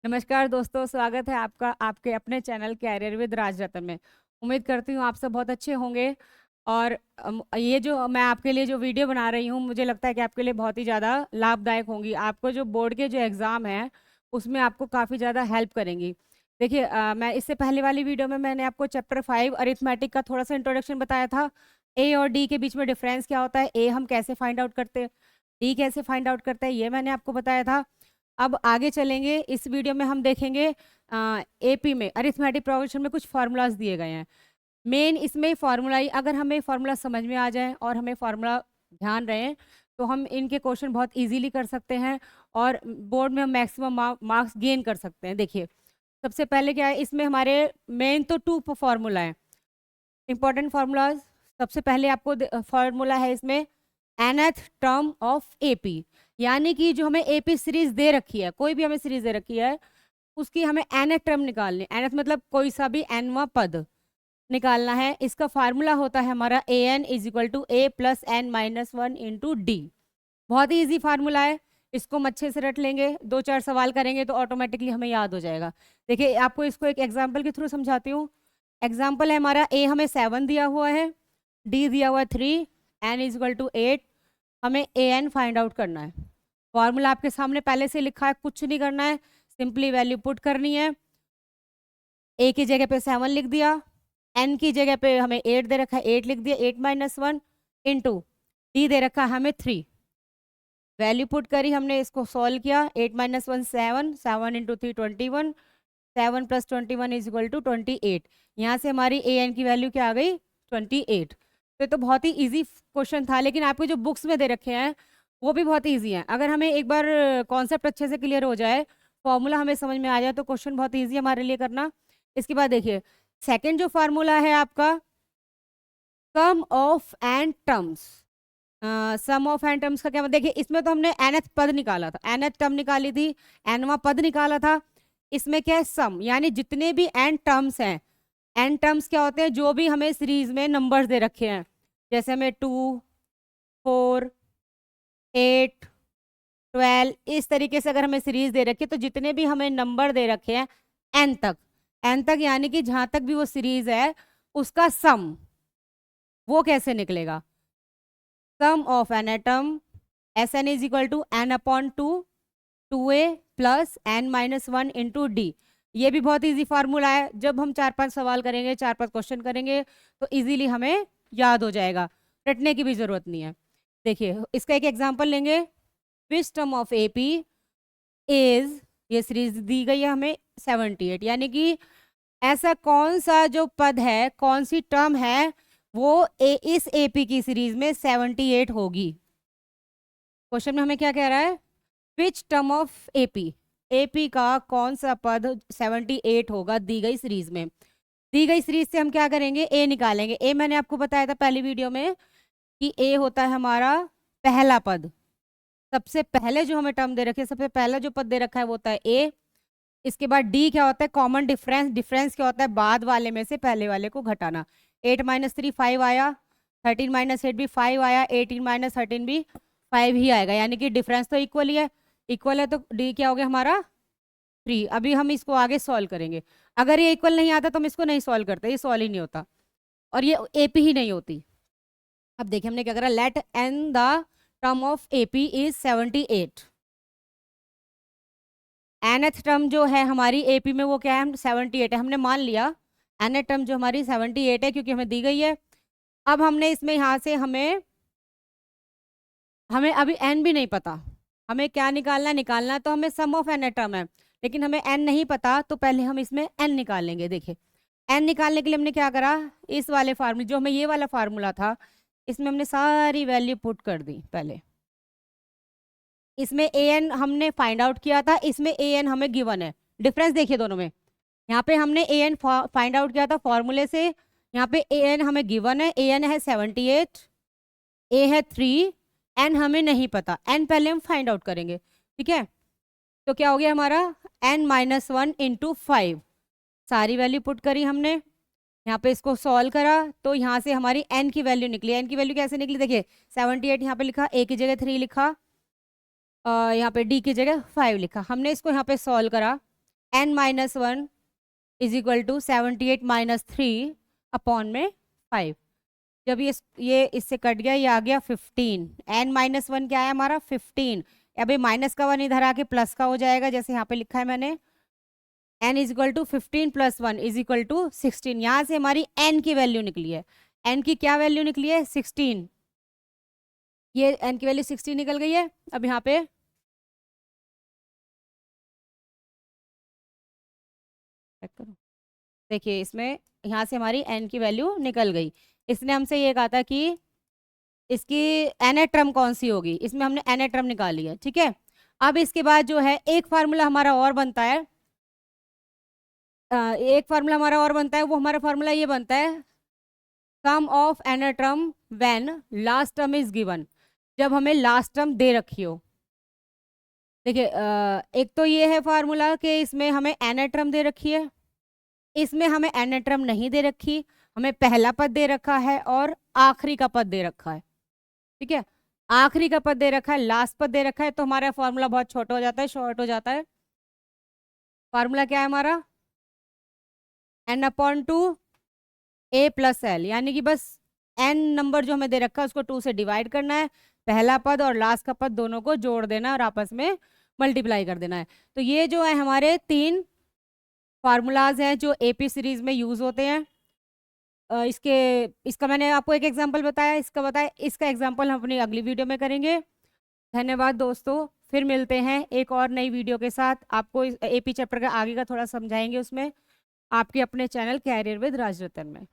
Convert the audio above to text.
नमस्कार दोस्तों, स्वागत है आपका आपके अपने चैनल कैरियर विद राजरत्न में। उम्मीद करती हूँ आप सब बहुत अच्छे होंगे। और ये जो मैं आपके लिए जो वीडियो बना रही हूँ, मुझे लगता है कि आपके लिए बहुत ही ज़्यादा लाभदायक होंगी। आपको जो बोर्ड के जो एग्ज़ाम हैं उसमें आपको काफ़ी ज़्यादा हेल्प करेंगी। देखिए, मैं इससे पहले वाली वीडियो में मैंने आपको चैप्टर 5 अरिथमेटिक का थोड़ा सा इंट्रोडक्शन बताया था। ए और डी के बीच में डिफरेंस क्या होता है, ए हम कैसे फाइंड आउट करते हैं, डी कैसे फाइंड आउट करते हैं, ये मैंने आपको बताया था। अब आगे चलेंगे, इस वीडियो में हम देखेंगे एपी में अरिथमेटिक प्रोग्रेशन में कुछ फार्मूलाज दिए गए हैं। मेन इसमें फार्मूला ही, अगर हमें फार्मूला समझ में आ जाए और हमें फार्मूला ध्यान रहे तो हम इनके क्वेश्चन बहुत इजीली कर सकते हैं और बोर्ड में हम मैक्सिमम मार्क्स गेन कर सकते हैं। देखिए, सबसे पहले क्या है, इसमें हमारे मेन तो 2 फार्मूला है, इंपॉर्टेंट फार्मूलाज। सबसे पहले आपको फार्मूला है इसमें nth टर्म ऑफ एपी, यानी कि जो हमें एपी सीरीज दे रखी है, कोई भी हमें सीरीज दे रखी है, उसकी हमें nth टर्म निकालनी। nth मतलब कोई सा भी nवां पद निकालना है। इसका फार्मूला होता है हमारा an is equal to A plus N minus one into D. बहुत ही ईजी फार्मूला है, इसको हम अच्छे से रट लेंगे, 2-4 सवाल करेंगे तो ऑटोमेटिकली हमें याद हो जाएगा। देखिए, आपको इसको एक एग्जाम्पल के थ्रू समझाती हूँ। एग्जाम्पल है हमारा, ए हमें 7 दिया हुआ है, डी दिया हुआ है 3, एन इज इक्वल टू 8। हमें ए एन फाइंड आउट करना है। फॉर्मूला आपके सामने पहले से लिखा है, कुछ नहीं करना है, सिंपली वैल्यू पुट करनी है। ए की जगह पे 7 लिख दिया, एन की जगह पे हमें 8 दे रखा है, 8 लिख दिया, 8 माइनस 1 इंटू डी दे रखा है हमें 3। वैल्यू पुट करी, हमने इसको सॉल्व किया। 8 minus 1 7, 7 into 3 21, 7 plus 21 is equal to 28। यहाँ से हमारी ए एन की वैल्यू क्या आ गई, 28। तो ये तो बहुत ही इजी क्वेश्चन था, लेकिन आपको जो बुक्स में दे रखे हैं वो भी बहुत ईजी हैं। अगर हमें एक बार कॉन्सेप्ट अच्छे से क्लियर हो जाए, फॉर्मूला हमें समझ में आ जाए, तो क्वेश्चन बहुत ईजी है हमारे लिए करना। इसके बाद देखिए, सेकेंड जो फार्मूला है आपका, sum of n terms. Sum of n terms का क्या मतलब, देखिए इसमें तो हमने nth पद निकाला था, nth टर्म निकाली थी, nवां पद निकाला था। इसमें क्या है, सम, यानी जितने भी एन टर्म्स हैं। एन टर्म्स क्या होते हैं, जो भी हमें सीरीज में नंबर्स दे रखे हैं, जैसे हमें 2, 4, 8, 12, इस तरीके से अगर हमें सीरीज दे रखी है, तो जितने भी हमें नंबर दे रखे हैं एन तक, एन तक यानी कि जहां तक भी वो सीरीज है उसका सम, वो कैसे निकलेगा। Sum of n term S n is equal to n upon 2, 2a plus N minus 1 into d. ये भी बहुत इजी फार्मूला है, जब हम 4-5 सवाल करेंगे, 4-5 क्वेश्चन करेंगे तो इजीली हमें याद हो जाएगा, रटने की भी जरूरत नहीं है। देखिए, इसका एक एग्जांपल लेंगे। Which term of AP is, ये सीरीज दी गई है हमें 78, यानी कि ऐसा कौन सा जो पद है, कौन सी टर्म है, वो इस एपी की सीरीज में 78 होगी। क्वेश्चन में हमें क्या कह रहा है, which term of AP, AP का कौन सा पद 78 होगा दी गई सीरीज में। दी गई सीरीज से हम क्या करेंगे, ए निकालेंगे। ए मैंने आपको बताया था पहली वीडियो में कि ए होता है हमारा पहला पद। सबसे पहले जो हमें टर्म दे रखे, सबसे पहला जो पद दे रखा है वो होता है ए। इसके बाद डी क्या होता है, कॉमन डिफरेंस। डिफरेंस क्या होता है, बाद वाले में से पहले वाले को घटाना। 8 माइनस 3 5 आया, 13 माइनस 8 भी 5 आया, 18 माइनस 13 भी 5 ही आएगा, यानी कि डिफरेंस तो इक्वल ही है। इक्वल है तो डी क्या हो गया हमारा 3। अभी हम इसको आगे सॉल्व करेंगे। अगर ये इक्वल नहीं आता तो हम इसको नहीं सॉल्व करते, ये सॉल्व ही नहीं होता और ये एपी ही नहीं होती। अब देखिए हमने क्या करा, let N the term of AP is 78। nth term जो है हमारी एपी में वो क्या है, 78 है, हमने मान लिया। nth टर्म जो हमारी 78 है क्योंकि हमें दी गई है। अब हमने इसमें यहाँ से हमें अभी n भी नहीं पता, हमें क्या निकालना है, निकालना तो हमें सम ऑफ एन टर्म है, लेकिन हमें n नहीं पता, तो पहले हम इसमें n निकाल लेंगे। देखिए, n निकालने के लिए हमने क्या करा, इस वाले फार्मूले, जो हमें ये वाला फार्मूला था, इसमें हमने सारी वैल्यू पुट कर दी। पहले इसमें ए एन हमने फाइंड आउट किया था, इसमें ए एन हमें गिवन है। डिफरेंस देखिए दोनों में, यहाँ पे हमने ए एन फाइंड आउट किया था फॉर्मूले से, यहाँ पे ए एन हमें गिवन है। ए एन है 78, ए है 3, एन हमें नहीं पता, एन पहले हम फाइंड आउट करेंगे। ठीक है, तो क्या हो गया हमारा, एन माइनस 1 इंटू 5। सारी वैल्यू पुट करी हमने, यहाँ पे इसको सॉल्व करा, तो यहाँ से हमारी एन की वैल्यू निकली। एन की वैल्यू कैसे निकली, देखिए 78 यहाँ पे लिखा, ए की जगह 3 लिखा, यहाँ पे डी की जगह 5 लिखा। हमने इसको यहाँ पे सॉल्व करा, n minus 1 is equal to 78 minus 3 upon में 5। जब ये इससे कट गया, ये आ गया 15। n माइनस 1 क्या है हमारा 15। अभी माइनस का 1 इधर आके प्लस का हो जाएगा, जैसे यहाँ पे लिखा है मैंने। n is equal to 15 plus 1 is equal to 16। यहाँ से हमारी n की वैल्यू निकली है। n की क्या वैल्यू निकली है 16। ये n की वैल्यू 16 निकल गई है। अब यहाँ पे देखिए, इसमें यहाँ से हमारी n की वैल्यू निकल गई। इसने हमसे ये कहा था कि इसकी एन टर्म कौन सी होगी, इसमें हमने एन टर्म निकाली है, ठीक है। अब इसके बाद जो है एक फार्मूला हमारा और बनता है, वो हमारा फार्मूला ये बनता है sum of n term when last term is given. जब हमें लास्ट टर्म दे रखी हो। देखिए, एक तो ये है फार्मूला कि इसमें हमें एन टर्म दे रखी है, इसमें हमें एन टर्म नहीं दे रखी, हमें पहला पद दे रखा है और आखिरी का पद दे रखा है, ठीक है। आखिरी का पद दे रखा है, लास्ट पद दे रखा है, तो हमारा फॉर्मूला बहुत छोटा हो जाता है, शॉर्ट हो जाता है। फार्मूला क्या है हमारा n/2 a प्लस एल, यानी कि बस n नंबर जो हमें दे रखा है उसको 2 से डिवाइड करना है, पहला पद और लास्ट का पद दोनों को जोड़ देना और आपस में मल्टीप्लाई कर देना है। तो ये जो है हमारे 3 फार्मूलाज हैं जो एपी सीरीज में यूज होते हैं। इसका मैंने आपको एक एग्जांपल बताया, इसका एग्जांपल हम अपनी अगली वीडियो में करेंगे। धन्यवाद दोस्तों, फिर मिलते हैं एक और नई वीडियो के साथ। आपको एपी चैप्टर का आगे का थोड़ा समझाएंगे उसमें, आपके अपने चैनल कैरियर विद राजरतन में।